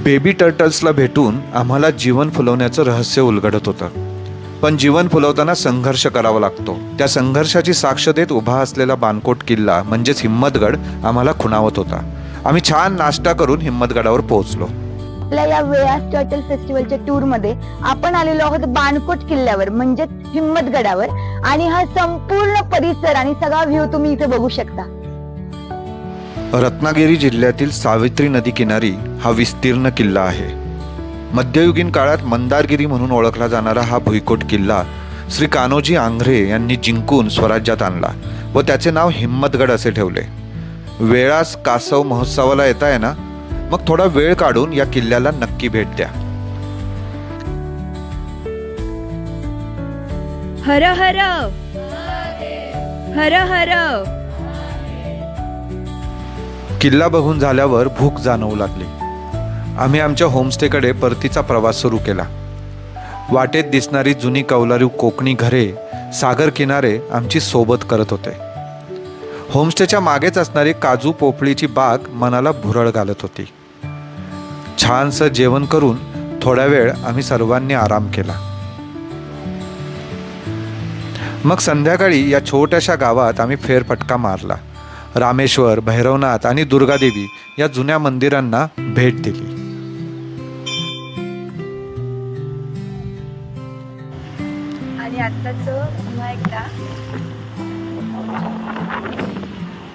Baby टर्टल्सला भेटून आम्हाला जीवन फुलवण्याचं रहस्य उलगडत होतं. पण जीवन फुलवताना संघर्ष करावा लागतो. त्या संघर्षाची साक्ष देत उभा असलेला बाणकोट किल्ला म्हणजेच हिम्मतगड आम्हाला खुणावत होता. आम्ही छान नाश्ता करून हिम्मतगडावर पोहोचलो. या वेळास टर्टल फेस्टिवलच्या टूर मध्ये आपण आलेलो आहोत बाणकोट किल्ल्यावर म्हणजे हिम्मतगडावर. आणि हा संपूर्ण परिसर आणि सगळा व्ह्यू तुम्ही इथे बघू शकता. रत्नागिरी जिल्ह्यातील सावित्री नदी किनारी हा विस्तीर्ण किल्ला आहे. मध्ययुगीन काळात मंदारगिरी म्हणून ओळखला जाणारा हा भुईकोट किल्ला श्री कान्होजी आंग्रे यांनी जिंकून स्वराज्यात आणला व त्याचे नाव हिम्मतगड असे ठेवले. वेळास कासव महोत्सवाला येताय ना, मग थोडा वेळ काढून या किल्ल्याला नक्की भेट द्या. हर हर हर हर. किल्ला बघून झाल्यावर भूक जाणवू लागली. आम्ही आमच्या होमस्टेकडे परतीचा प्रवास सुरू केला. वाटेत दिसणारी जुनी कौलारू कोकणी घरे, सागर किनारे आमची सोबत करत होते. होमस्टेच्या मागेच असणारी काजू पोफळीची बाग मनाला भुरळ घालत होती. छानसं जेवण करून थोडा वेळ आम्ही सर्वांनी आराम केला. मग संध्याकाळी या छोट्याशा गावात आम्ही फेरफटका मारला. रामेश्वर, भैरवनाथ आणि दुर्गादेवी या जुन्या मंदिरांना भेट दिली. आणि आत्ताच पुन्हा एकदा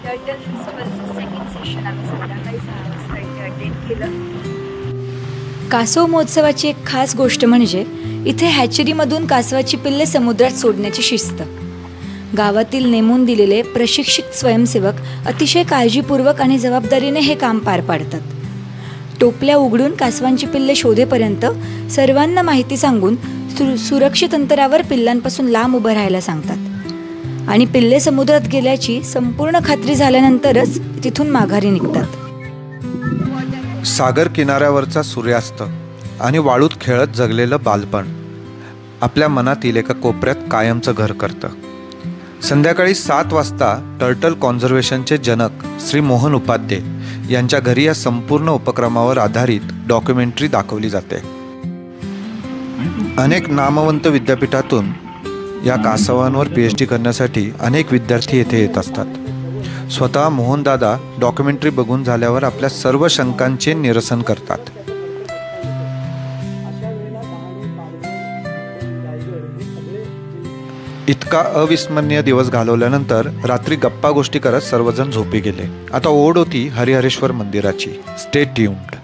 टर्टल फेस्टिवलचं सेकंड सेशन आम्ही संध्याकाळी 6 वाजता इथे अटेंड केलं. कासव महोत्सवाची एक खास गोष्ट म्हणजे इथे हॅचरीमधून कासवाची पिल्ले समुद्रात सोडण्याची शिस्त. गावातील नेमून दिलेले प्रशिक्षित स्वयंसेवक अतिशय काळजीपूर्वक आणि जबाबदारीने हे काम पार पाडतात. टोपल्या उघडून कासवांची पिल्ले शोधेपर्यंत सर्वांना माहिती सांगून सुरक्षित अंतरावर पिल्लांपासून लांब उभं राहायला सांगतात आणि पिल्ले समुद्रात गेल्याची संपूर्ण खात्री झाल्यानंतरच तिथून माघारी निघतात. सागर किनाऱ्यावरचा सूर्यास्त आणि वाळूत खेळत जगलेलं बालपण आपल्या मनातील एका कोपऱ्यात कायमचं घर करतं. संध्याकाळी 7 वाजता टर्टल कॉन्झर्वेशनचे जनक श्री मोहन उपाध्ये यांच्या घरी या संपूर्ण उपक्रमावर आधारित डॉक्युमेंटरी दाखवली जाते. अनेक नामवंत विद्यापीठातून या कासवांवर PhD करण्यासाठी अनेक विद्यार्थी येथे येत असतात. स्वतः मोहनदादा डॉक्युमेंटरी बघून झाल्यावर आपल्या सर्व शंकांचे निरसन करतात. इतका अविस्मरणीय दिवस घालवल्यानंतर रात्री गप्पा गोष्टी करत सर्वजण झोपी गेले. आता ओढ होती हरिहरेश्वर मंदिराची. Stay tuned.